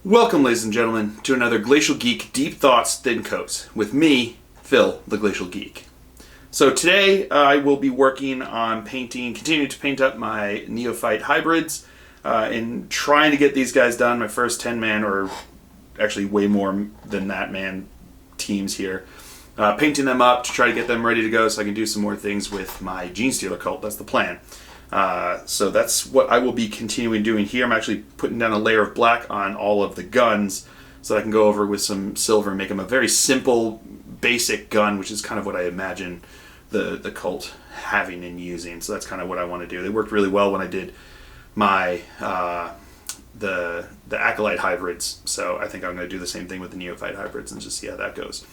Welcome, ladies and gentlemen, to another Glacial Geek Deep Thoughts Thin Coats with me, Phil, the Glacial Geek. So today I will be working on continuing to paint up my Neophyte hybrids and trying to get these guys done, my first 10-man, or actually way more than that man teams here. Painting them up to try to get them ready to go so I can do some more things with my Gene Stealer cult. That's the plan. So that's what I will be continuing doing here. I'm actually putting down a layer of black on all of the guns so that I can go over with some silver and make them a very simple, basic gun, which is kind of what I imagine the cult having and using. So that's kind of what I want to do. They worked really well when I did my the Acolyte hybrids, so I think I'm going to do the same thing with the Neophyte hybrids and just see how that goes.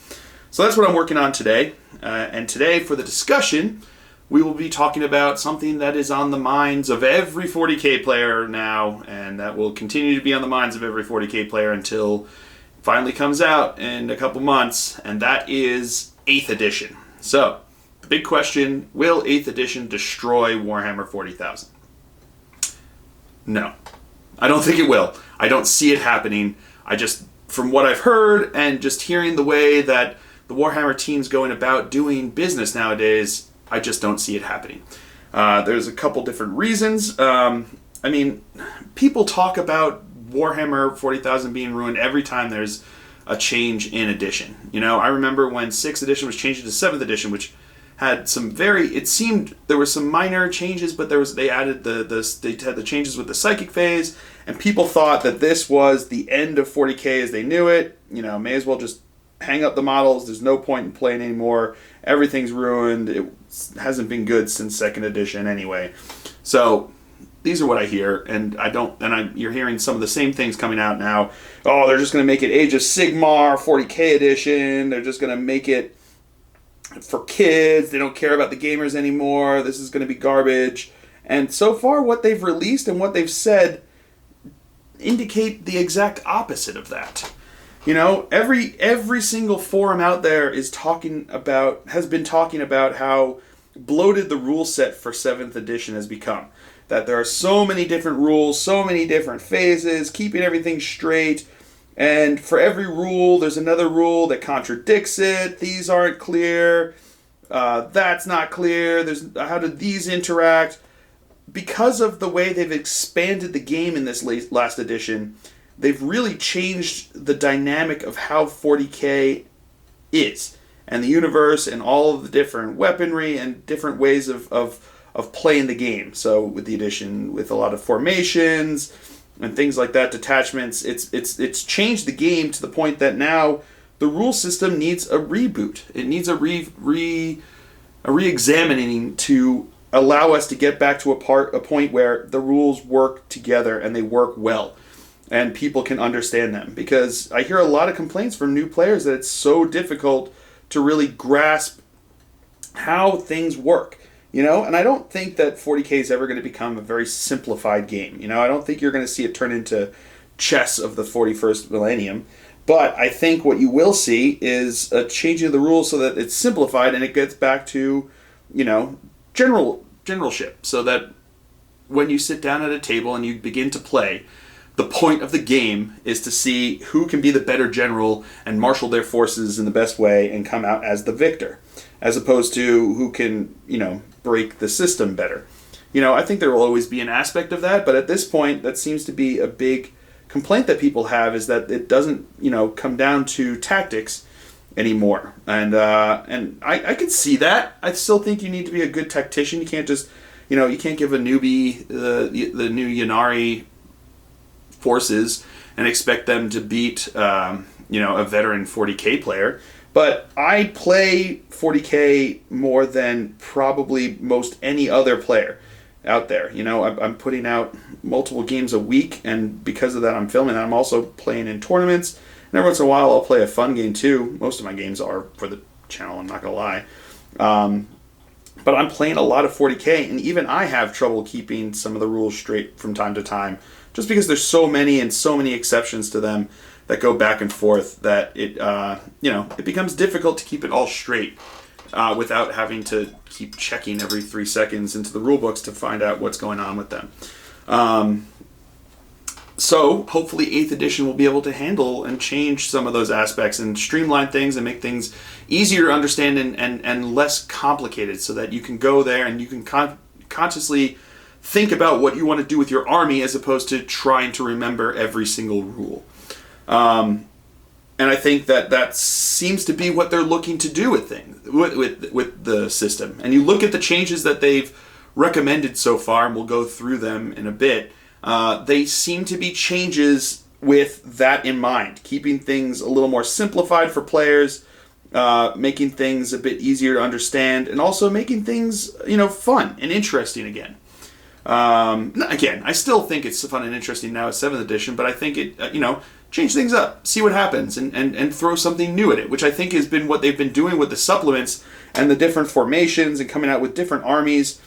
So that's what I'm working on today. And today, for the discussion, we will be talking about something that is on the minds of every 40K player now, and that will continue to be on the minds of every 40K player until it finally comes out in a couple months, and that is 8th edition. So, the big question, will 8th edition destroy Warhammer 40,000? No. I don't think it will. I don't see it happening. From what I've heard, and just hearing the way that the Warhammer team's going about doing business nowadays, I just don't see it happening. There's a couple different reasons. People talk about Warhammer 40,000 being ruined every time there's a change in edition. I remember when 6th edition was changed to 7th edition, which had some it seemed there were some minor changes, but they added they had the changes with the psychic phase, and people thought that this was the end of 40K as they knew it. May as well just hang up the models. There's no point in playing anymore. Everything's ruined. It hasn't been good since 2nd edition anyway. So these are what I hear, and you're hearing some of the same things coming out now. Oh, they're just going to make it Age of Sigmar 40K edition. They're just going to make it for kids. They don't care about the gamers anymore. This is going to be garbage. And so far, what they've released and what they've said indicate the exact opposite of that. Every single forum out there has been talking about how bloated the rule set for 7th edition has become. That there are so many different rules, so many different phases, keeping everything straight, and for every rule, there's another rule that contradicts it. These aren't clear. That's not clear. How do these interact? Because of the way they've expanded the game in this last edition, they've really changed the dynamic of how 40K is, and the universe, and all of the different weaponry and different ways of playing the game. So with the edition, with a lot of formations and things like that, detachments, it's changed the game to the point that now the rule system needs a reboot. It needs a re-examining to allow us to get back to a point where the rules work together and they work well, and people can understand them. Because I hear a lot of complaints from new players that it's so difficult to really grasp how things work. And I don't think that 40K is ever going to become a very simplified game. I don't think you're going to see it turn into chess of the 41st millennium. But I think what you will see is a changing of the rules so that it's simplified and it gets back to, generalship. So that when you sit down at a table and you begin to play, the point of the game is to see who can be the better general and marshal their forces in the best way and come out as the victor, as opposed to who can, break the system better. I think there will always be an aspect of that, but at this point, that seems to be a big complaint that people have, is that it doesn't, come down to tactics anymore. And I can see that. I still think you need to be a good tactician. You can't just, you can't give a newbie the new Yanari forces and expect them to beat, a veteran 40K player. But I play 40K more than probably most any other player out there. I'm putting out multiple games a week, and because of that, I'm filming. I'm also playing in tournaments, and every once in a while, I'll play a fun game too. Most of my games are for the channel, I'm not going to lie. But I'm playing a lot of 40K, and even I have trouble keeping some of the rules straight from time to time just because there's so many and so many exceptions to them that go back and forth that it becomes difficult to keep it all straight without having to keep checking every 3 seconds into the rule books to find out what's going on with them. So hopefully 8th edition will be able to handle and change some of those aspects and streamline things and make things easier to understand and less complicated, so that you can go there and you can consciously think about what you want to do with your army as opposed to trying to remember every single rule. And I think that seems to be what they're looking to do with things, with the system. And you look at the changes that they've recommended so far, and we'll go through them in a bit. They seem to be changes with that in mind, keeping things a little more simplified for players, making things a bit easier to understand, and also making things, fun and interesting again. Again, I still think it's fun and interesting now at 7th edition, but I think it, change things up, see what happens, and throw something new at it, which I think has been what they've been doing with the supplements and the different formations and coming out with different armies,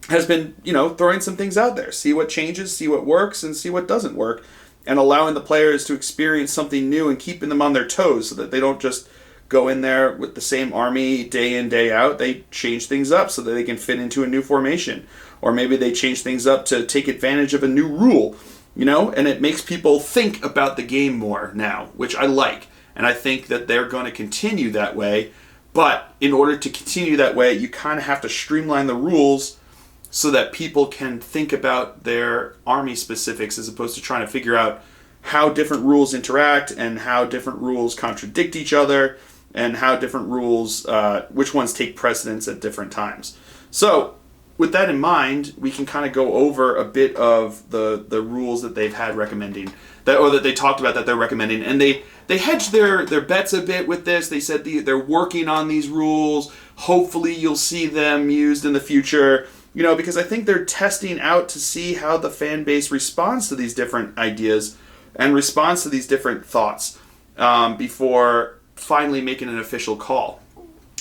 has been, throwing some things out there. See what changes, see what works, and see what doesn't work, and allowing the players to experience something new and keeping them on their toes so that they don't just go in there with the same army day in, day out. They change things up so that they can fit into a new formation. Or maybe they change things up to take advantage of a new rule, and it makes people think about the game more now, which I like. And I think that they're going to continue that way. But in order to continue that way, you kind of have to streamline the rules so that people can think about their army specifics as opposed to trying to figure out how different rules interact and how different rules contradict each other and how different rules, which ones take precedence at different times. So with that in mind, we can kind of go over a bit of the rules that they've had recommending, that they talked about that they're recommending. And they hedged their bets a bit with this. They said they're working on these rules. Hopefully you'll see them used in the future. Because I think they're testing out to see how the fan base responds to these different ideas and responds to these different thoughts before finally making an official call.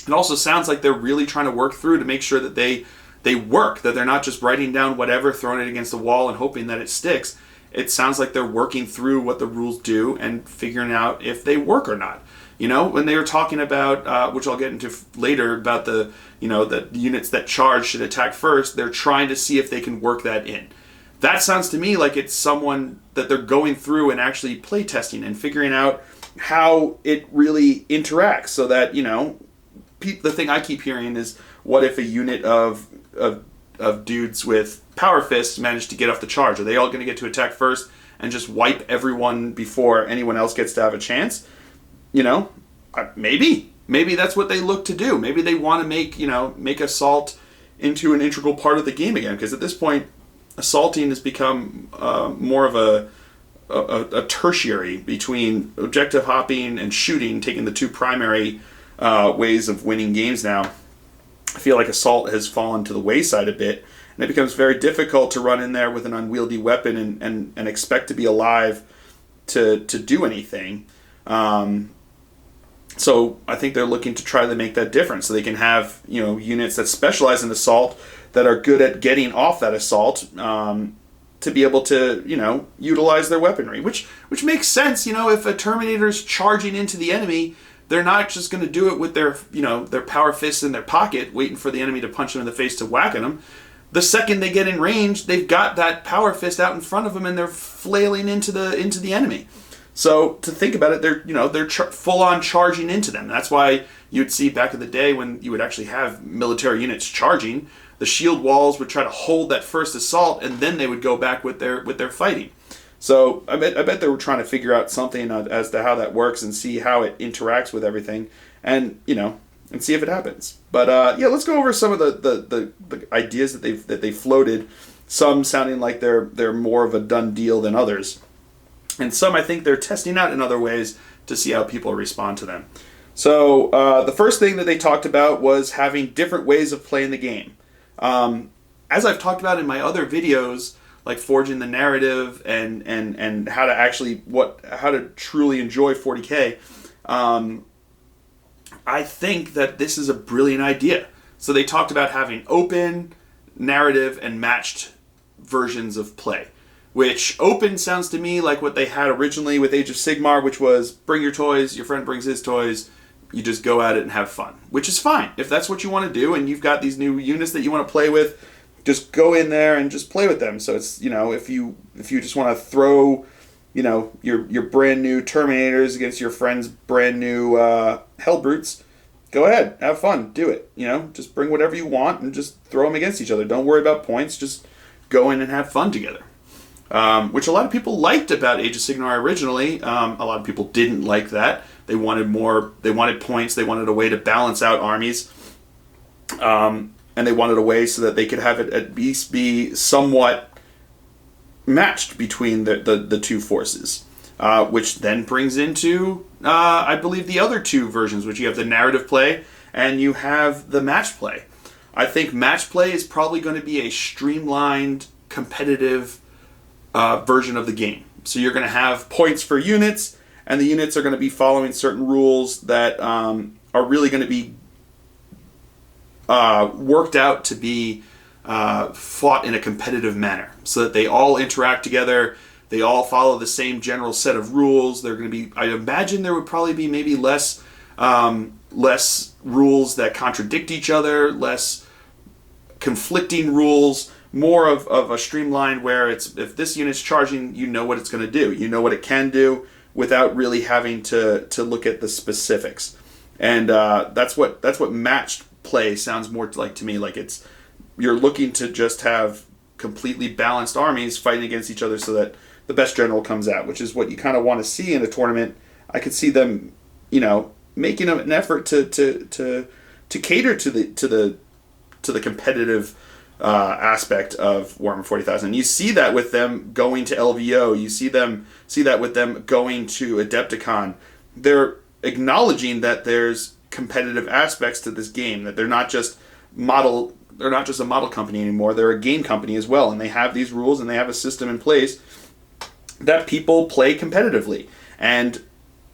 It also sounds like they're really trying to work through to make sure that they work, that they're not just writing down whatever, throwing it against the wall and hoping that it sticks. It sounds like they're working through what the rules do and figuring out if they work or not. When they were talking about, which I'll get into later, about the units that charge should attack first, they're trying to see if they can work that in. That sounds to me like it's someone that they're going through and actually play testing and figuring out how it really interacts, so that, the thing I keep hearing is, what if a unit of dudes with power fists manage to get off the charge? Are they all going to get to attack first and just wipe everyone before anyone else gets to have a chance? Maybe that's what they look to do. Maybe they want to make assault into an integral part of the game again, because at this point, assaulting has become more of a tertiary between objective hopping and shooting, taking the two primary ways of winning games now. I feel like assault has fallen to the wayside a bit, and it becomes very difficult to run in there with an unwieldy weapon and expect to be alive to do anything. So I think they're looking to try to make that different, so they can have units that specialize in assault that are good at getting off that assault to be able to utilize their weaponry, which makes sense. If a Terminator's charging into the enemy, they're not just going to do it with their power fists in their pocket, waiting for the enemy to punch them in the face to whack at them. The second they get in range, they've got that power fist out in front of them and they're flailing into the enemy. So to think about it, they're full on charging into them. That's why you'd see back in the day when you would actually have military units charging, the shield walls would try to hold that first assault, and then they would go back with their fighting. So I bet they were trying to figure out something as to how that works and see how it interacts with everything, and see if it happens. But let's go over some of the ideas that they floated. Some sounding like they're more of a done deal than others. And some I think they're testing out in other ways to see how people respond to them. So the first thing that they talked about was having different ways of playing the game. As I've talked about in my other videos, like forging the narrative and how to truly enjoy 40K, I think that this is a brilliant idea. So they talked about having open, narrative, and matched versions of play. which open sounds to me like what they had originally with Age of Sigmar, which was bring your toys, your friend brings his toys, you just go at it and have fun, which is fine. If that's what you want to do and you've got these new units that you want to play with, just go in there and just play with them. So it's, if you just want to throw, your brand new Terminators against your friend's brand new Hellbrutes, go ahead, have fun, do it. Just bring whatever you want and just throw them against each other. Don't worry about points, just go in and have fun together. Which a lot of people liked about Age of Sigmar originally. A lot of people didn't like that. They wanted more. They wanted points. They wanted a way to balance out armies, and they wanted a way so that they could have it at least be somewhat matched between the two forces. Which then brings into, I believe, the other two versions, which you have the narrative play and you have the match play. I think match play is probably going to be a streamlined, competitive version of the game. So you're going to have points for units, and the units are going to be following certain rules that are really going to be worked out to be fought in a competitive manner, so that they all interact together. They all follow the same general set of rules. They're going to be, I imagine there would probably be maybe less rules that contradict each other, less conflicting rules, more of a streamlined where it's, if this unit's charging, you know what it's going to do. You know what it can do without really having to look at the specifics. And that's what matched play sounds more like to me. Like you're looking to just have completely balanced armies fighting against each other so that the best general comes out, which is what you kind of want to see in a tournament. I could see them, making an effort to cater to the competitive aspect of Warhammer 40,000. You see that with them going to LVO. You see that with them going to Adepticon. They're acknowledging that there's competitive aspects to this game, that they're not just a model company anymore. They're a game company as well, and they have these rules and they have a system in place that people play competitively. And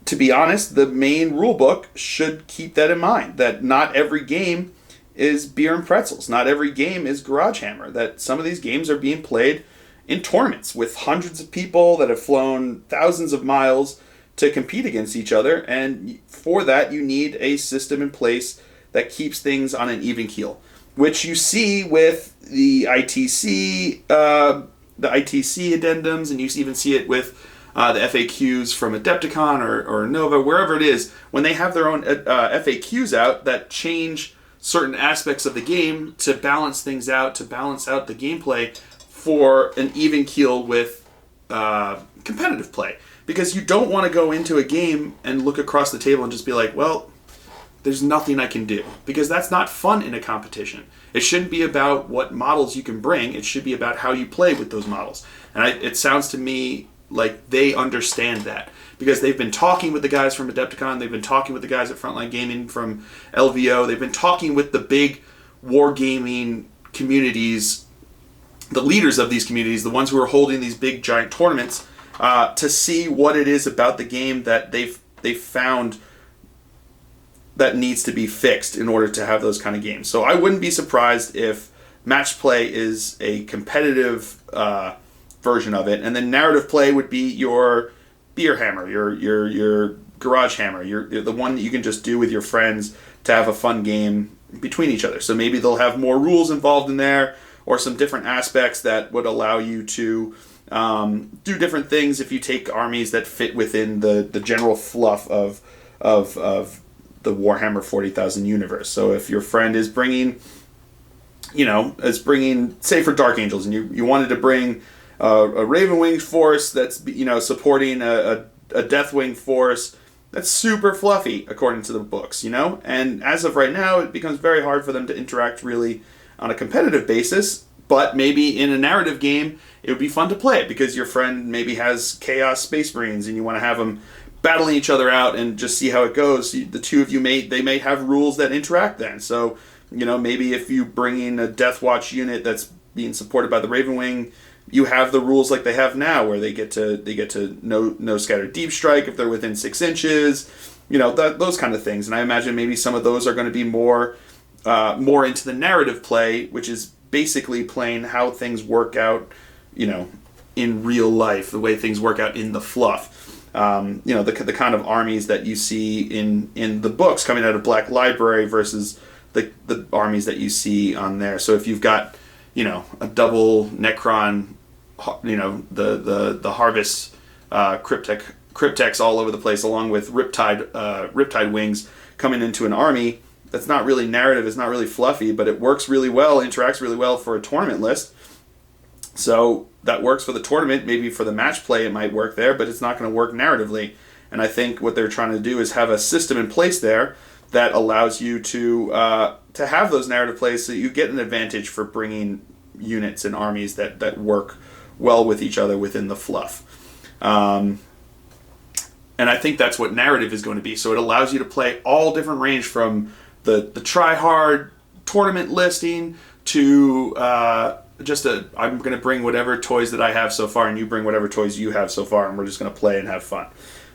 to be honest, the main rule book should keep that in mind, that not every game is beer and pretzels. Not every game is Garage Hammer. That some of these games are being played in tournaments with hundreds of people that have flown thousands of miles to compete against each other. And for that, you need a system in place that keeps things on an even keel, which you see with the ITC addendums, and you even see it with the FAQs from Adepticon or Nova, wherever it is, when they have their own FAQs out that change certain aspects of the game to balance things out, to balance out the gameplay for an even keel with competitive play. Because you don't want to go into a game and look across the table and just be like, well, there's nothing I can do. Because that's not fun in a competition. It shouldn't be about what models you can bring. It should be about how you play with those models. And it sounds to me like they understand that. Because they've been talking with the guys from Adepticon, they've been talking with the guys at Frontline Gaming from LVO, they've been talking with the big wargaming communities, the leaders of these communities, the ones who are holding these big giant tournaments, to see what it is about the game that they've found that needs to be fixed in order to have those kind of games. So I wouldn't be surprised if match play is a competitive version of it, and then narrative play would be your beer hammer, your garage hammer, the one that you can just do with your friends to have a fun game between each other. So maybe they'll have more rules involved in there, or some different aspects that would allow you to do different things if you take armies that fit within the general fluff of the Warhammer 40,000 universe. So if your friend is bringing, say for Dark Angels, and you wanted to bring a Raven Wing force that's supporting a Deathwing force that's super fluffy according to the books, and as of right now it becomes very hard for them to interact really on a competitive basis. But maybe in a narrative game it would be fun to play it because your friend maybe has Chaos Space Marines and you want to have them battling each other out and just see how it goes. The two of you may have rules that interact then. So maybe if you bring in a Death Watch unit that's being supported by the Raven Wing, you have the rules like they have now, where they get to no scattered deep strike if they're within 6 inches, those kind of things. And I imagine maybe some of those are going to be more into the narrative play, which is basically playing how things work out, in real life, the way things work out in the fluff. The kind of armies that you see in the books coming out of Black Library versus the armies that you see on there. So if you've got, a double Necron, the Harvest Cryptex all over the place, along with Riptide wings coming into an army that's not really narrative, it's not really fluffy, but it works really well, interacts really well for a tournament list. So that works for the tournament. Maybe for the match play it might work there, but it's not going to work narratively. And I think what they're trying to do is have a system in place there that allows you to have those narrative plays, so you get an advantage for bringing units and armies that work well with each other within the fluff. And I think that's what narrative is going to be. So it allows you to play all different range, from the try-hard tournament listing to I'm going to bring whatever toys that I have so far, and you bring whatever toys you have so far, and we're just going to play and have fun.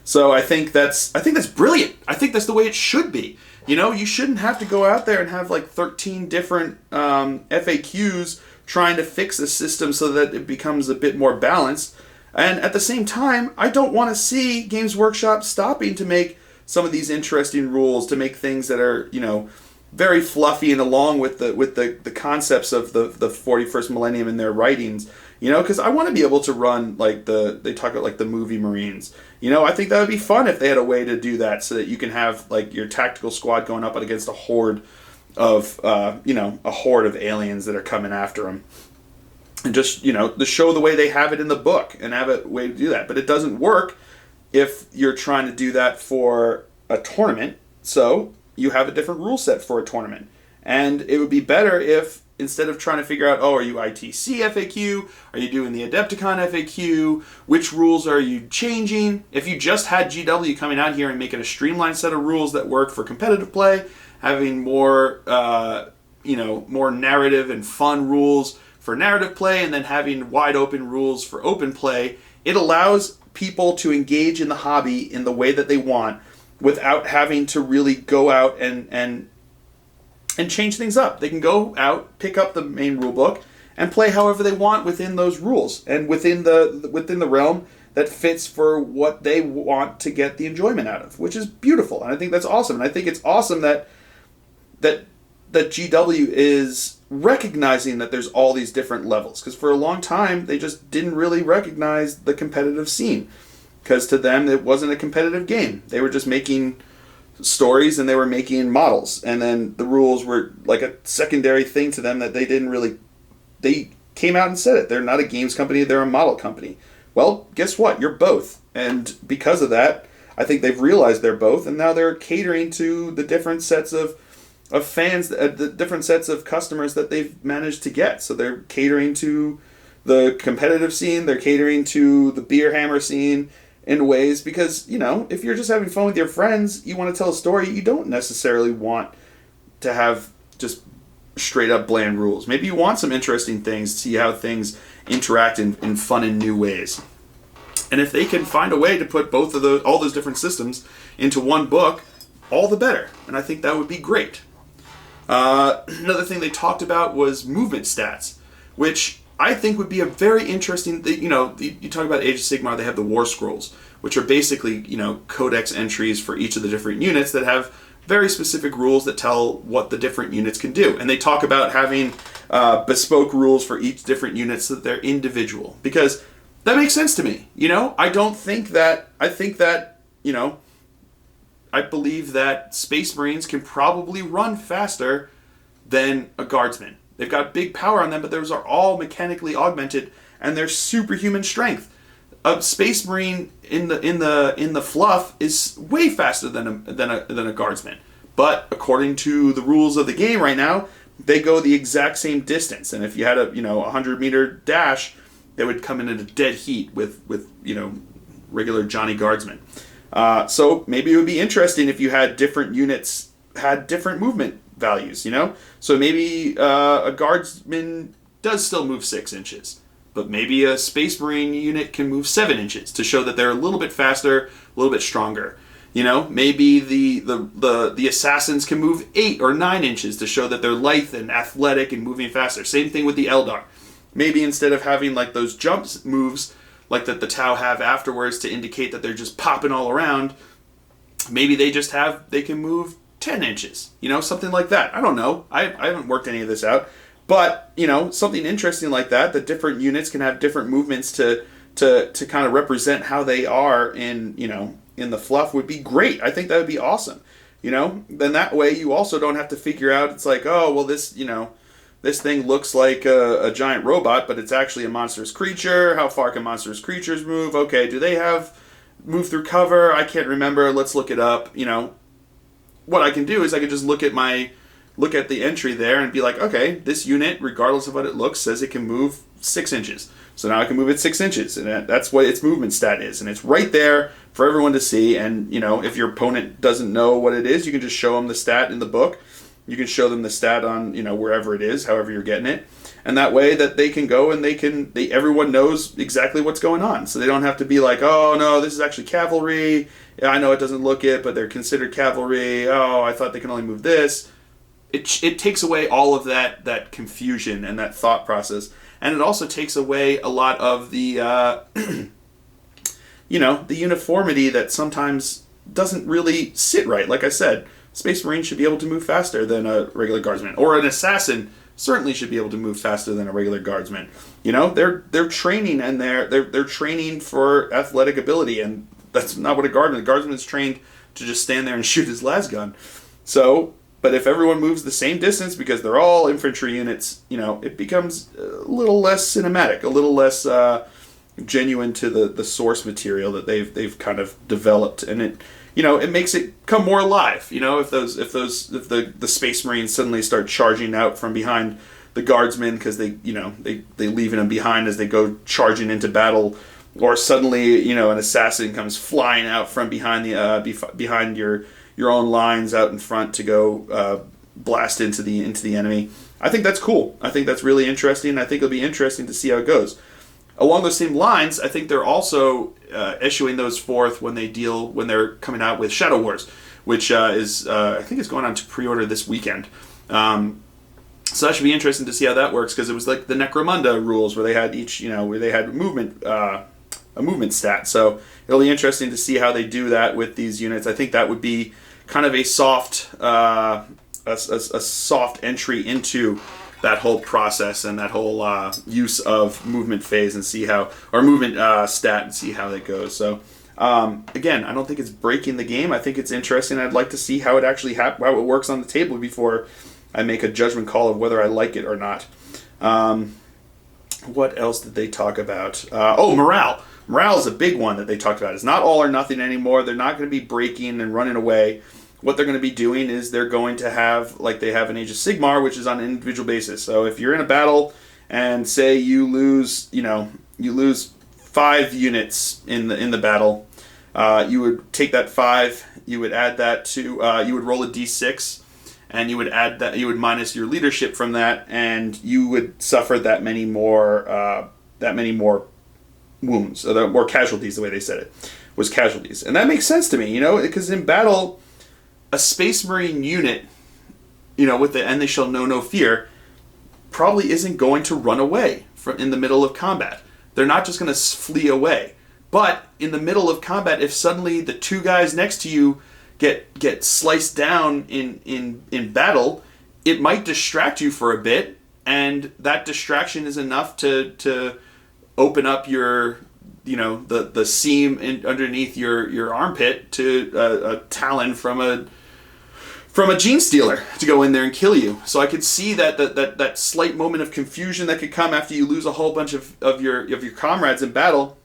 So I think that's brilliant. I think that's the way it should be. You shouldn't have to go out there and have like 13 different FAQs trying to fix a system so that it becomes a bit more balanced. And at the same time, I don't want to see Games Workshop stopping to make some of these interesting rules, to make things that are, very fluffy and along with the concepts of the 41st millennium in their writings, because I want to be able to run they talk about like the movie Marines. I think that would be fun if they had a way to do that, so that you can have like your tactical squad going up against a horde of aliens that are coming after them. And just, to show the way they have it in the book and have a way to do that. But it doesn't work if you're trying to do that for a tournament. So you have a different rule set for a tournament. And it would be better if, instead of trying to figure out, are you ITC FAQ? Are you doing the Adepticon FAQ? Which rules are you changing? If you just had GW coming out here and making a streamlined set of rules that work for competitive play, having more, more narrative and fun rules for narrative play, and then having wide open rules for open play, it allows people to engage in the hobby in the way that they want without having to really go out and change things up. They can go out, pick up the main rule book, and play however they want within those rules and within the realm that fits for what they want to get the enjoyment out of, which is beautiful. And I think that's awesome. And I think it's awesome that GW is recognizing that there's all these different levels, because for a long time they just didn't really recognize the competitive scene, because to them it wasn't a competitive game. They were just making stories and they were making models, and then the rules were like a secondary thing to them that they didn't really. They came out and said it. They're not a games company, they're a model company. Well, guess what? You're both. And because of that, I think they've realized they're both, and now they're catering to the different sets of fans, the different sets of customers that they've managed to get. So they're catering to the competitive scene, they're catering to the beer hammer scene in ways, because, if you're just having fun with your friends, you want to tell a story, you don't necessarily want to have just straight up bland rules. Maybe you want some interesting things, see how things interact in fun and new ways. And if they can find a way to put all those different systems into one book, all the better. And I think that would be great. Another thing they talked about was movement stats, which I think would be a very interesting thing. You talk about Age of Sigmar, they have the War Scrolls, which are basically, codex entries for each of the different units that have very specific rules that tell what the different units can do. And they talk about having bespoke rules for each different unit so that they're individual, because that makes sense to me. I believe that Space Marines can probably run faster than a Guardsman. They've got big power on them, but those are all mechanically augmented, and they're superhuman strength. A Space Marine in the fluff is way faster than a Guardsman. But according to the rules of the game right now, they go the exact same distance. And if you had a 100-meter dash, they would come in at a dead heat with regular Johnny Guardsmen. So maybe it would be interesting if you had different units had different movement values, So maybe a Guardsman does still move 6 inches, but maybe a Space Marine unit can move 7 inches to show that they're a little bit faster, a little bit stronger. Maybe the Assassins can move 8 or 9 inches to show that they're lithe and athletic and moving faster. Same thing with the Eldar. Maybe instead of having like those jumps moves, like that the Tau have afterwards to indicate that they're just popping all around. Maybe they can move 10 inches, something like that. I don't know. I haven't worked any of this out. But, something interesting like that different units can have different movements to kind of represent how they are in the fluff would be great. I think that would be awesome. Then that way you also don't have to figure out, it's like, oh, well, this thing looks like a giant robot, but it's actually a monstrous creature. How far can monstrous creatures move? Okay, do they have move through cover? I can't remember. Let's look it up. What I can do is I can just look at the entry there and be like, okay, this unit, regardless of what it looks, says it can move 6 inches. So now I can move it 6 inches, and that's what its movement stat is. And it's right there for everyone to see. And, if your opponent doesn't know what it is, you can just show them the stat in the book. You can show them the stat on, wherever it is, however you're getting it. And that way that they can go and everyone knows exactly what's going on. So they don't have to be like, oh, no, this is actually cavalry. Yeah, I know it doesn't look it, but they're considered cavalry. Oh, I thought they can only move this. It takes away all of that confusion and that thought process. And it also takes away a lot of the, the uniformity that sometimes doesn't really sit right. Like I said, Space Marine should be able to move faster than a regular guardsman. Or an assassin certainly should be able to move faster than a regular guardsman. They're training, and they're training for athletic ability, and that's not what a guardsman. The guardsman's trained to just stand there and shoot his lasgun. So, but if everyone moves the same distance because they're all infantry units, it becomes a little less cinematic, a little less genuine to the source material that they've kind of developed, and it makes it come more alive. If the Space Marines suddenly start charging out from behind the guardsmen because they leaving them behind as they go charging into battle, or suddenly an assassin comes flying out from behind behind your own lines out in front to go blast into the enemy. I think that's cool. I think that's really interesting. I think it'll be interesting to see how it goes. Along those same lines, I think they're also issuing those forth when they're coming out with Shadow Wars, which is I think is going on to pre-order this weekend. So that should be interesting to see how that works, because it was like the Necromunda rules where they had where they had a movement stat. So it'll be interesting to see how they do that with these units. I think that would be kind of a soft soft entry into that whole process and that whole use of movement phase movement stat and see how that goes. So again, I don't think it's breaking the game. I think it's interesting. I'd like to see how it actually how it works on the table before I make a judgment call of whether I like it or not. What else did they talk about? Morale. Morale is a big one that they talked about. It's not all or nothing anymore. They're not going to be breaking and running away. What they're going to be doing is they're going to have, like they have in Age of Sigmar, which is on an individual basis. So if you're in a battle and say you lose 5 units in the battle, you would take that 5, you would add that to, you would roll a d6, and you would add that, you would minus your leadership from that, and you would suffer that many more wounds, or more casualties. The way they said it was casualties, and that makes sense to me, because in battle, a Space Marine unit, with the "and they shall know no fear," probably isn't going to run away from in the middle of combat. They're not just going to flee away. But in the middle of combat, if suddenly the 2 guys next to you get sliced down in battle, it might distract you for a bit, and that distraction is enough to open up your the seam underneath your armpit to a talon from a gene stealer to go in there and kill you. So I could see that slight moment of confusion that could come after you lose a whole bunch of your comrades in battle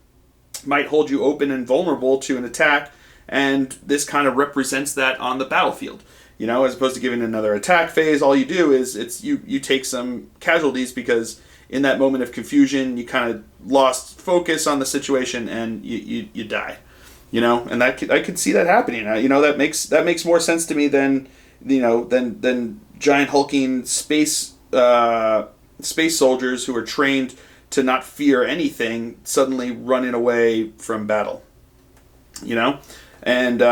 might hold you open and vulnerable to an attack, and this kind of represents that on the battlefield. As opposed to giving another attack phase, all you do is you take some casualties because in that moment of confusion you kind of lost focus on the situation and you die. And I could see that happening. That makes more sense to me than giant hulking space soldiers who are trained to not fear anything suddenly running away from battle. And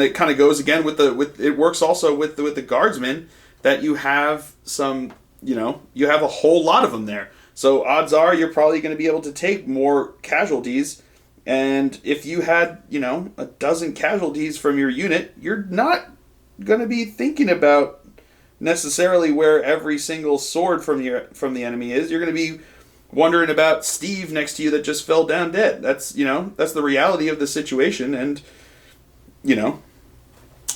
it kind of goes again with it works also with the guardsmen, that you have some you have a whole lot of them there. So odds are you're probably going to be able to take more casualties. And if you had, a dozen casualties from your unit, you're not going to be thinking about necessarily where every single sword from the enemy is. You're going to be wondering about Steve next to you that just fell down dead. That's the reality of the situation, and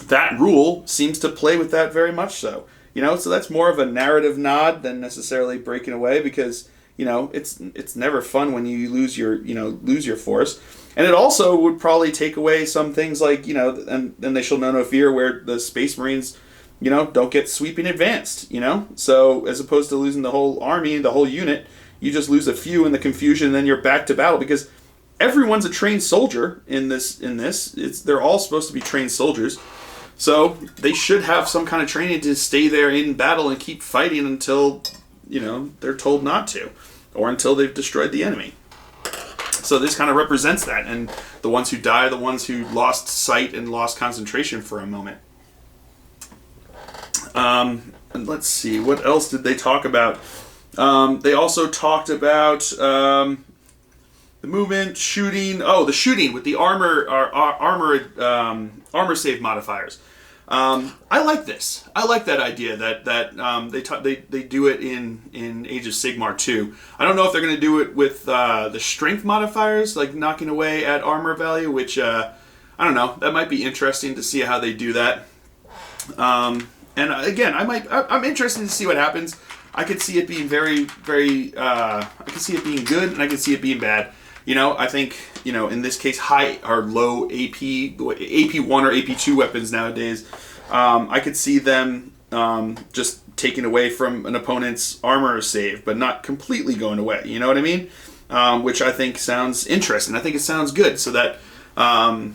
that rule seems to play with that very much so. So that's more of a narrative nod than necessarily breaking away, because it's never fun when you lose your force. And it also would probably take away some things like, and they shall know no fear, where the Space Marines, don't get sweeping advanced, So as opposed to losing the whole army, the whole unit, you just lose a few in the confusion, and then you're back to battle, because everyone's a trained soldier in this. They're all supposed to be trained soldiers. So they should have some kind of training to stay there in battle and keep fighting until, they're told not to, or until they've destroyed the enemy. So this kind of represents that, and the ones who die are the ones who lost sight and lost concentration for a moment. And let's see, what else did they talk about? They also talked about the movement, shooting. Oh, the shooting with the armor save modifiers. I like this. I like that idea that they do it in Age of Sigmar too. I don't know if they're going to do it with the strength modifiers, like knocking away at armor value, which I don't know. That might be interesting to see how they do that. And again, I'm interested to see what happens. I could see it being very, very. I could see it being good, and I could see it being bad. I think, in this case, high or low AP1 or AP2 weapons nowadays, I could see them just taking away from an opponent's armor save, but not completely going away. You know what I mean? Which I think sounds interesting. I think it sounds good, so that, so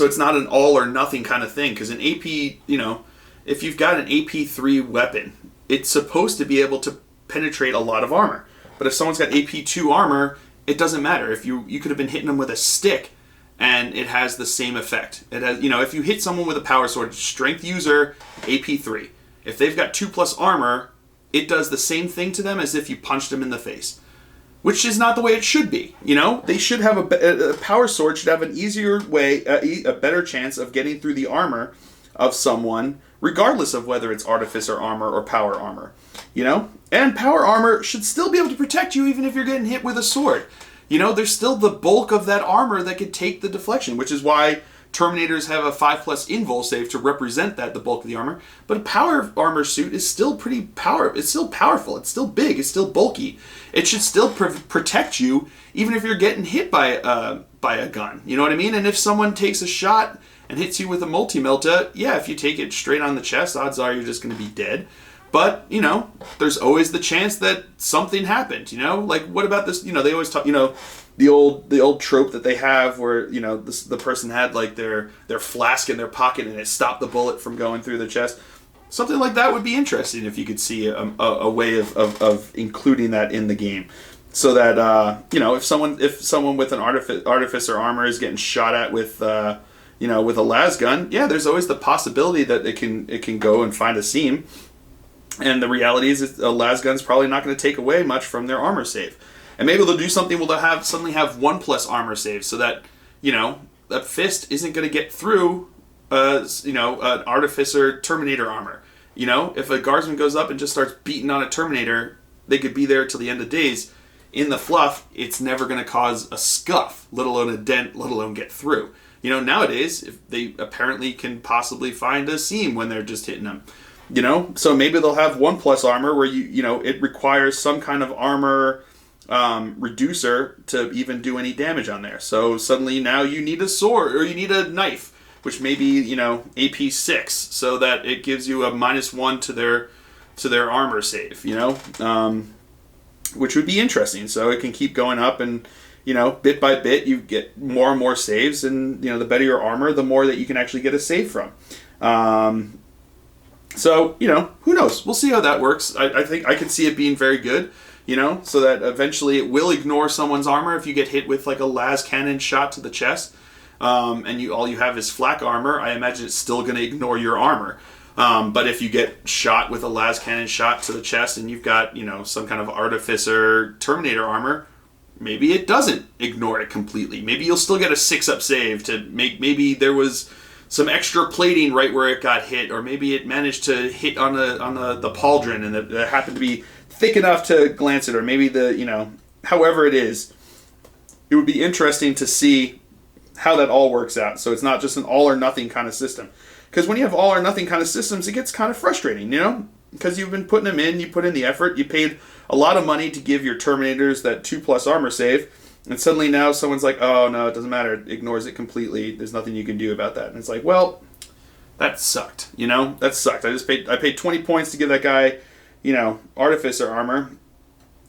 it's not an all or nothing kind of thing. Because an AP, if you've got an AP3 weapon, it's supposed to be able to penetrate a lot of armor. But if someone's got AP2 armor, it doesn't matter. If you could have been hitting them with a stick, and it has the same effect. It has, if you hit someone with a power sword, strength user, AP3. If they've got 2+ armor, it does the same thing to them as if you punched them in the face, which is not the way it should be. They should have a power sword should have an easier way, a better chance of getting through the armor of someone, regardless of whether it's artificer armor or power armor. And power armor should still be able to protect you even if you're getting hit with a sword. There's still the bulk of that armor that could take the deflection, which is why Terminators have a 5+ invul save to represent the bulk of the armor. But a power armor suit is still pretty it's still powerful. It's still big. It's still bulky. It should still protect you even if you're getting hit by a gun. You know what I mean? And if someone takes a shot and hits you with a multi-melta, yeah, if you take it straight on the chest, odds are you're just going to be dead. But, there's always the chance that something happened, Like, what about this, they always talk, the old trope that they have where, the person had, like, their flask in their pocket and it stopped the bullet from going through the chest. Something like that would be interesting if you could see a way of including that in the game. So that, if someone with an artificer armor is getting shot at with, with a las gun, yeah, there's always the possibility that it can go and find a seam. And the reality is a las gun's probably not going to take away much from their armor save. And maybe they'll do something where they'll suddenly have 1+ armor save, so that, that fist isn't going to get through, an artificer Terminator armor. If a guardsman goes up and just starts beating on a Terminator, they could be there till the end of days. In the fluff, it's never going to cause a scuff, let alone a dent, let alone get through. Nowadays, if they apparently can possibly find a seam when they're just hitting them. So maybe they'll have 1+ armor where it requires some kind of armor reducer to even do any damage on there. So suddenly now you need a sword or you need a knife, which may be AP6, so that it gives you a -1 to their armor save. Which would be interesting. So it can keep going up, and bit by bit you get more and more saves, and the better your armor, the more that you can actually get a save from. So, who knows? We'll see how that works. I think I could see it being very good, so that eventually it will ignore someone's armor if you get hit with like a las cannon shot to the chest, and all you have is flak armor. I imagine it's still going to ignore your armor. But if you get shot with a las cannon shot to the chest and you've got, some kind of artificer Terminator armor, maybe it doesn't ignore it completely. Maybe you'll still get a 6-up save to maybe there was some extra plating right where it got hit, or maybe it managed to hit on the pauldron and it happened to be thick enough to glance it, or maybe however it is. It would be interesting to see how that all works out. So it's not just an all or nothing kind of system. Because when you have all or nothing kind of systems, it gets kind of frustrating, Because you've been putting them in, you put in the effort, you paid a lot of money to give your Terminators that 2+ armor save, and suddenly now someone's like, oh no, it doesn't matter, it ignores it completely, there's nothing you can do about that. And it's like, well, that sucked, That sucked. I paid 20 points to give that guy, Artificer armor,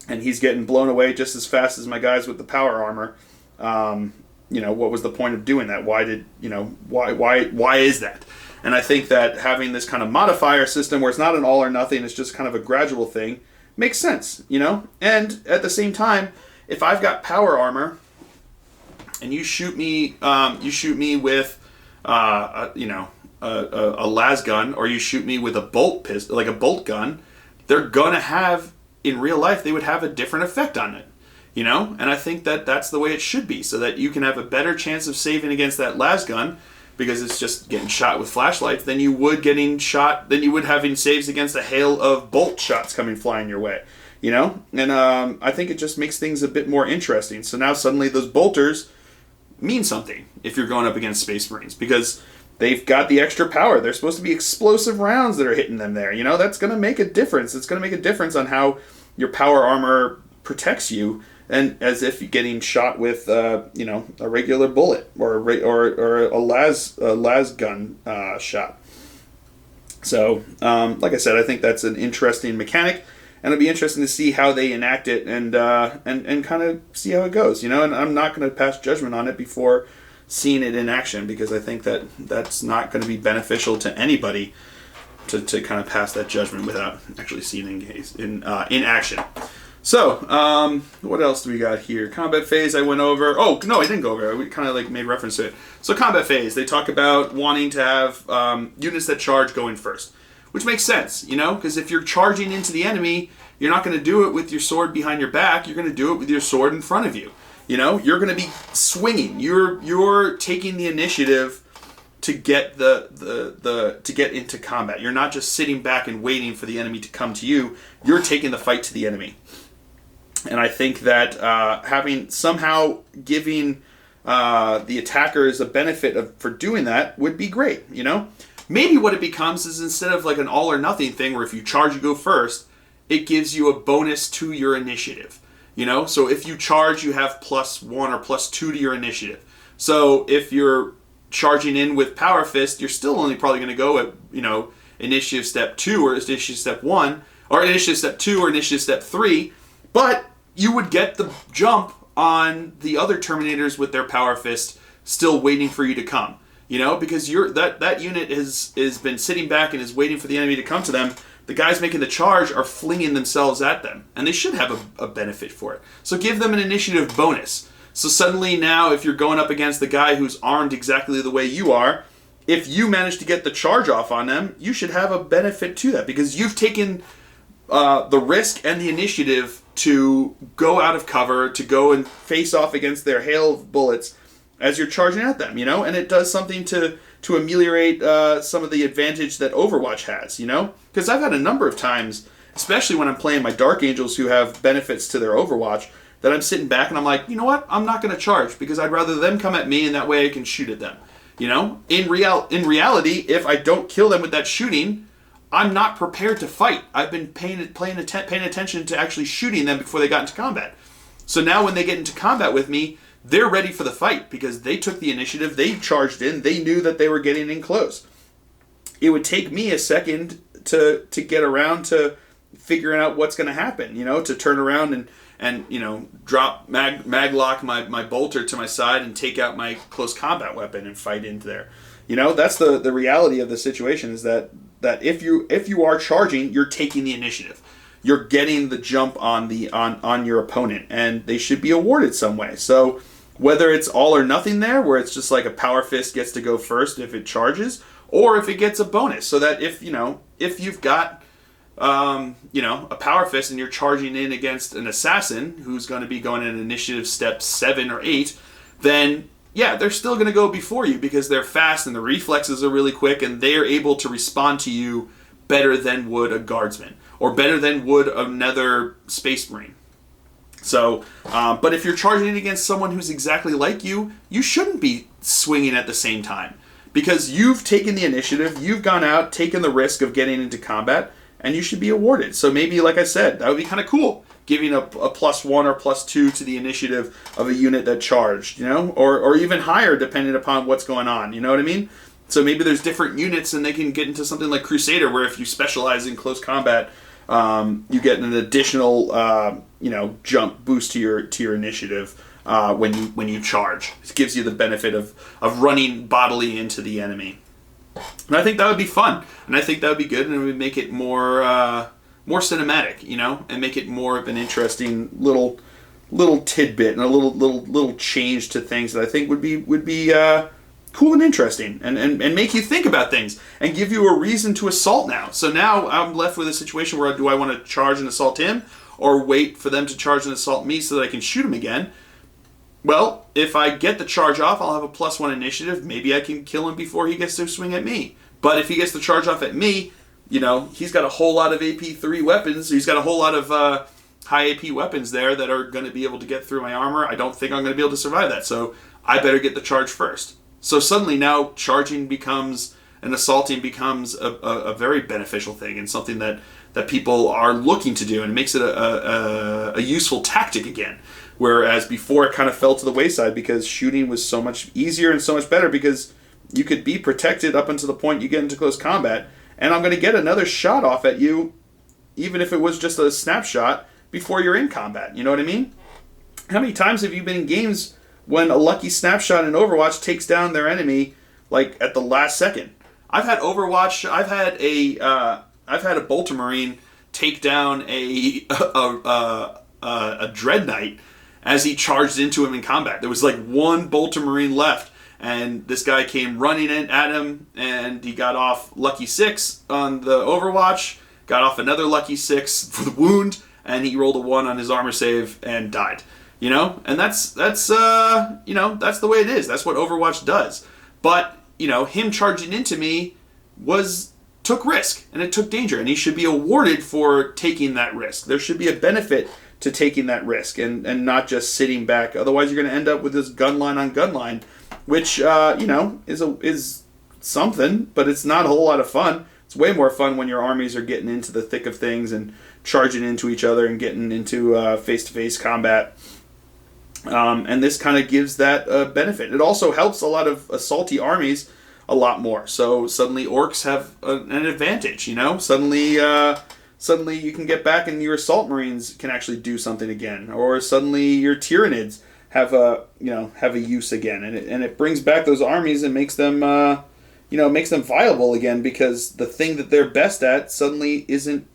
and he's getting blown away just as fast as my guys with the power armor. What was the point of doing that? Why did, why is that? And I think that having this kind of modifier system where it's not an all or nothing, it's just kind of a gradual thing, makes sense, And at the same time, if I've got power armor and you shoot me with, a las gun, or you shoot me with a bolt pistol, like a bolt gun, they're gonna have, in real life, they would have a different effect on it, And I think that that's the way it should be, so that you can have a better chance of saving against that las gun, because it's just getting shot with flashlights, than you would having saves against a hail of bolt shots coming flying your way, And I think it just makes things a bit more interesting. So now suddenly those bolters mean something if you're going up against Space Marines, because they've got the extra power. They're supposed to be explosive rounds that are hitting them there. That's going to make a difference. It's going to make a difference on how your power armor protects you, and as if you're getting shot with, a regular bullet or a las gun shot. So, like I said, I think that's an interesting mechanic, and it'll be interesting to see how they enact it and kind of see how it goes. And I'm not going to pass judgment on it before seeing it in action, because I think that that's not going to be beneficial to anybody to kind of pass that judgment without actually seeing it in action. So, what else do we got here? Combat phase I went over. Oh, no, I didn't go over it. We kind of made reference to it. So combat phase, they talk about wanting to have units that charge going first, which makes sense, because if you're charging into the enemy, you're not going to do it with your sword behind your back. You're going to do it with your sword in front of you. You're going to be swinging. You're taking the initiative to get to get into combat. You're not just sitting back and waiting for the enemy to come to you. You're taking the fight to the enemy. And I think that giving the attackers a benefit for doing that would be great, Maybe what it becomes is, instead of like an all or nothing thing where if you charge, you go first, it gives you a bonus to your initiative, So if you charge, you have +1 or +2 to your initiative. So if you're charging in with Power Fist, you're still only probably going to go at, Initiative Step 2 or Initiative Step 1, or Initiative Step 2 or Initiative Step 3, but you would get the jump on the other Terminators with their Power Fist still waiting for you to come. Because that unit has been sitting back and is waiting for the enemy to come to them. The guys making the charge are flinging themselves at them, and they should have a benefit for it. So give them an initiative bonus. So suddenly now, if you're going up against the guy who's armed exactly the way you are, if you manage to get the charge off on them, you should have a benefit to that, because you've taken the risk and the initiative to go out of cover, to go and face off against their hail of bullets as you're charging at them, and it does something to ameliorate some of the advantage that Overwatch has, because I've had a number of times, especially when I'm playing my Dark Angels who have benefits to their Overwatch, that I'm sitting back and I'm like, you know what, I'm not going to charge, because I'd rather them come at me, and that way I can shoot at them, In reality, if I don't kill them with that shooting, I'm not prepared to fight. I've been paying attention to actually shooting them before they got into combat. So now when they get into combat with me, they're ready for the fight, because they took the initiative, they charged in, they knew that they were getting in close. It would take me a second to get around to figuring out what's going to happen, to turn around and drop mag lock my bolter to my side and take out my close combat weapon and fight into there. That's the reality of the situation, is that if you are charging, you're taking the initiative. You're getting the jump on your opponent, and they should be awarded some way. So whether it's all or nothing there, where it's just like a Power Fist gets to go first if it charges, or if it gets a bonus, so that if you've got a power fist and you're charging in against an assassin who's going to be going in initiative step 7 or 8, then yeah, they're still going to go before you because they're fast and the reflexes are really quick and they're able to respond to you better than would a guardsman or better than would another space marine. So, but if you're charging in against someone who's exactly like you, you shouldn't be swinging at the same time because you've taken the initiative, you've gone out, taken the risk of getting into combat, and you should be awarded. So maybe, like I said, that would be kind of cool, giving a +1 or +2 to the initiative of a unit that charged, or even higher depending upon what's going on, you know what I mean? So maybe there's different units and they can get into something like Crusader where if you specialize in close combat, you get an additional, jump boost to your initiative when you charge. It gives you the benefit of running bodily into the enemy. And I think that would be fun, and I think that would be good, and it would make it more cinematic, and make it more of an interesting little tidbit and a little change to things that I think would be cool and interesting, and make you think about things and give you a reason to assault now. So now I'm left with a situation where do I want to charge and assault him, or wait for them to charge and assault me so that I can shoot him again? Well, if I get the charge off, I'll have a +1 initiative. Maybe I can kill him before he gets to swing at me. But if he gets the charge off at me, he's got a whole lot of AP3 weapons. He's got a whole lot of high AP weapons there that are going to be able to get through my armor. I don't think I'm going to be able to survive that. So I better get the charge first. So suddenly now charging becomes, and assaulting becomes a very beneficial thing and something that people are looking to do, and it makes it a useful tactic again. Whereas before it kind of fell to the wayside because shooting was so much easier and so much better because you could be protected up until the point you get into close combat, and I'm going to get another shot off at you even if it was just a snapshot before you're in combat. You know what I mean? How many times have you been in games when a lucky snapshot in Overwatch takes down their enemy like at the last second? I've had Overwatch. I've had a Bolter Marine take down a Dread Knight as he charged into him in combat. There was like one Bolter Marine left, and this guy came running in at him, and he got off lucky 6 on the Overwatch, got off another lucky 6 for the wound, and he rolled a 1 on his armor save and died. And that's the way it is. That's what Overwatch does. But him charging into me took risk, and it took danger, and he should be awarded for taking that risk. There should be a benefit to taking that risk and not just sitting back. Otherwise, you're going to end up with this gun line on gun line, which is something, but it's not a whole lot of fun. It's way more fun when your armies are getting into the thick of things and charging into each other and getting into face-to-face combat. And this kind of gives that benefit. It also helps a lot of assaulty armies a lot more. So suddenly orcs have an advantage, Suddenly you can get back and your assault marines can actually do something again. Or suddenly your Tyranids have a use again. And it brings back those armies and makes them viable again, because the thing that they're best at suddenly isn't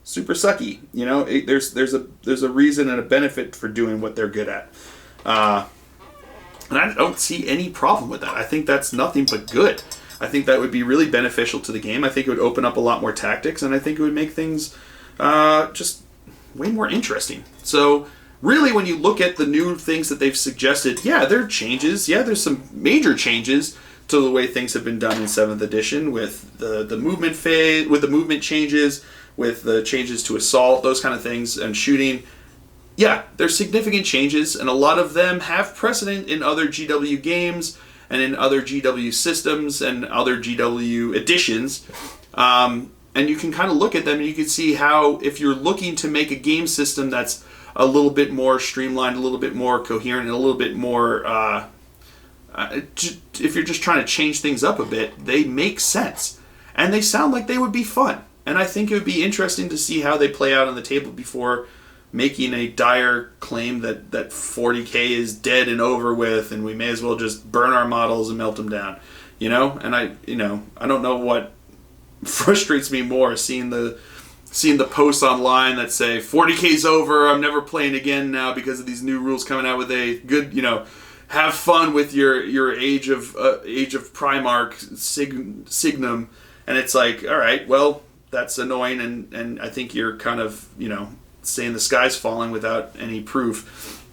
super sucky. There's a reason and a benefit for doing what they're good at. And I don't see any problem with that. I think that's nothing but good. I think that would be really beneficial to the game. I think it would open up a lot more tactics, and I think it would make things just way more interesting. So really, when you look at the new things that they've suggested, yeah, there are changes. Yeah, there's some major changes to the way things have been done in 7th edition with the movement phase, with the movement changes, with the changes to assault, those kind of things, and shooting. Yeah, there's significant changes, and a lot of them have precedent in other GW games and in other GW systems and other GW editions. And you can kind of look at them and you can see how, if you're looking to make a game system that's a little bit more streamlined, a little bit more coherent, and a little bit more, if you're just trying to change things up a bit, they make sense. And they sound like they would be fun. And I think it would be interesting to see how they play out on the table before making a dire claim that 40K is dead and over with, and we may as well just burn our models and melt them down, And I don't know what frustrates me more, seeing the posts online that say 40K's over, I'm never playing again now because of these new rules coming out with a good, have fun with your age of Primarch Signum, and it's like, all right, well, that's annoying, and I think you're kind of, saying the sky's falling without any proof.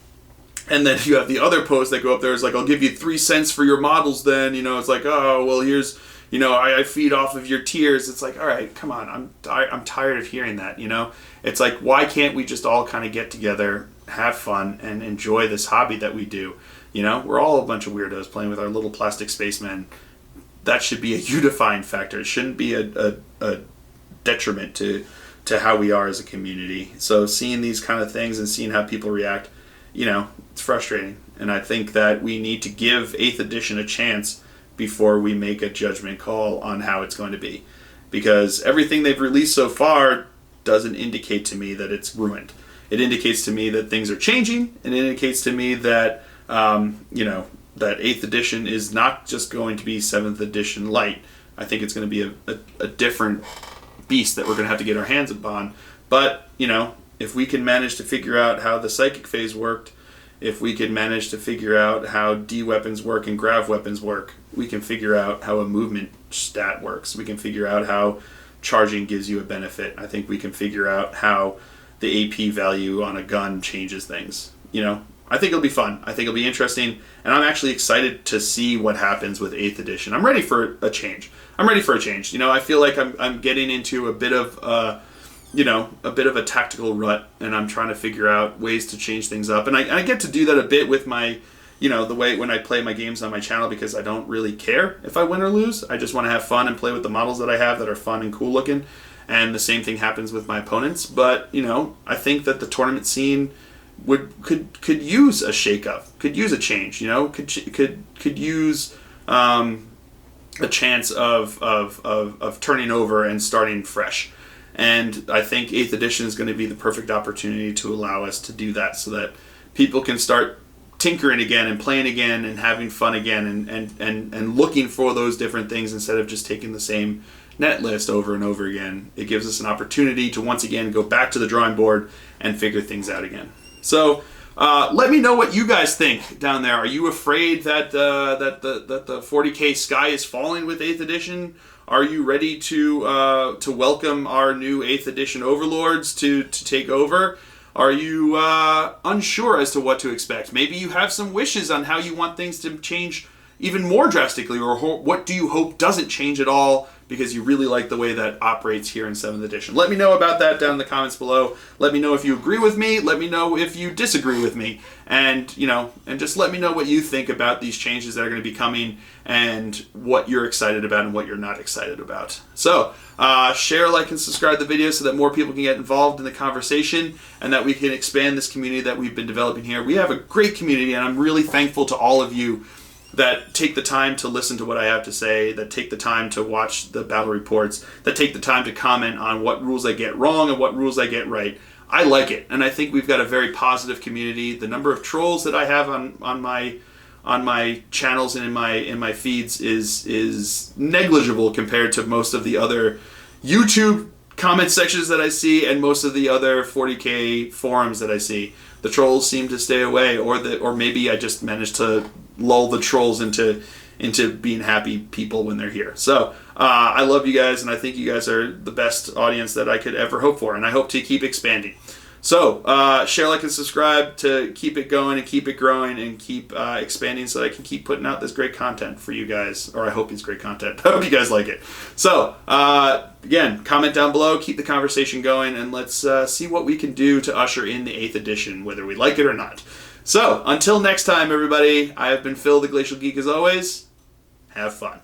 And then you have the other posts that go up there. It's like, I'll give you 3 cents for your models then. It's like, oh, well, here's, I feed off of your tiers. It's like, all right, come on. I'm tired of hearing that, It's like, why can't we just all kind of get together, have fun, and enjoy this hobby that we do? We're all a bunch of weirdos playing with our little plastic spacemen. That should be a unifying factor. It shouldn't be a detriment to how we are as a community. So seeing these kind of things and seeing how people react, it's frustrating. And I think that we need to give 8th edition a chance before we make a judgment call on how it's going to be. Because everything they've released so far doesn't indicate to me that it's ruined. It indicates to me that things are changing, and it indicates to me that, that 8th edition is not just going to be 7th edition light. I think it's going to be a different beast that we're going to have to get our hands upon. But, if we can manage to figure out how the psychic phase worked, if we can manage to figure out how D weapons work and grav weapons work, we can figure out how a movement stat works. We can figure out how charging gives you a benefit. I think we can figure out how the AP value on a gun changes things. I think it'll be fun. I think it'll be interesting, and I'm actually excited to see what happens with 8th edition. I'm ready for a change. I feel like I'm getting into a bit of a tactical rut, and I'm trying to figure out ways to change things up. And I get to do that a bit with my, the way when I play my games on my channel, because I don't really care if I win or lose. I just want to have fun and play with the models that I have that are fun and cool looking. And the same thing happens with my opponents. But, I think that the tournament scene could use a shakeup, could use a change, could use a chance of turning over and starting fresh. And I think 8th edition is going to be the perfect opportunity to allow us to do that, so that people can start tinkering again and playing again and having fun again and looking for those different things instead of just taking the same net list over and over again. It gives us an opportunity to once again go back to the drawing board and figure things out again. So let me know what you guys think down there. Are you afraid that the 40K sky is falling with 8th edition? Are you ready to welcome our new 8th edition overlords to take over? Are you unsure as to what to expect? Maybe you have some wishes on how you want things to change even more drastically, or what do you hope doesn't change at all because you really like the way that operates here in 7th edition. Let me know about that down in the comments below. Let me know if you agree with me. Let me know if you disagree with me. And, and just let me know what you think about these changes that are going to be coming and what you're excited about and what you're not excited about. So, share, like, and subscribe to the video so that more people can get involved in the conversation and that we can expand this community that we've been developing here. We have a great community, and I'm really thankful to all of you that take the time to listen to what I have to say, that take the time to watch the battle reports, that take the time to comment on what rules I get wrong and what rules I get right. I like it, and I think we've got a very positive community. The number of trolls that I have on my channels and in my feeds is negligible compared to most of the other YouTube comment sections that I see and most of the other 40K forums that I see. The trolls seem to stay away, or maybe I just managed to lull the trolls into being happy people when they're here. So I love you guys, and I think you guys are the best audience that I could ever hope for, and I hope to keep expanding. So share, like, and subscribe to keep it going and keep it growing and keep expanding so that I can keep putting out this great content for you guys, or I hope it's great content. I hope you guys like it. So again, comment down below, keep the conversation going, and let's see what we can do to usher in the 8th edition, whether we like it or not. So until next time, everybody, I have been Phil the Glacial Geek as always. Have fun.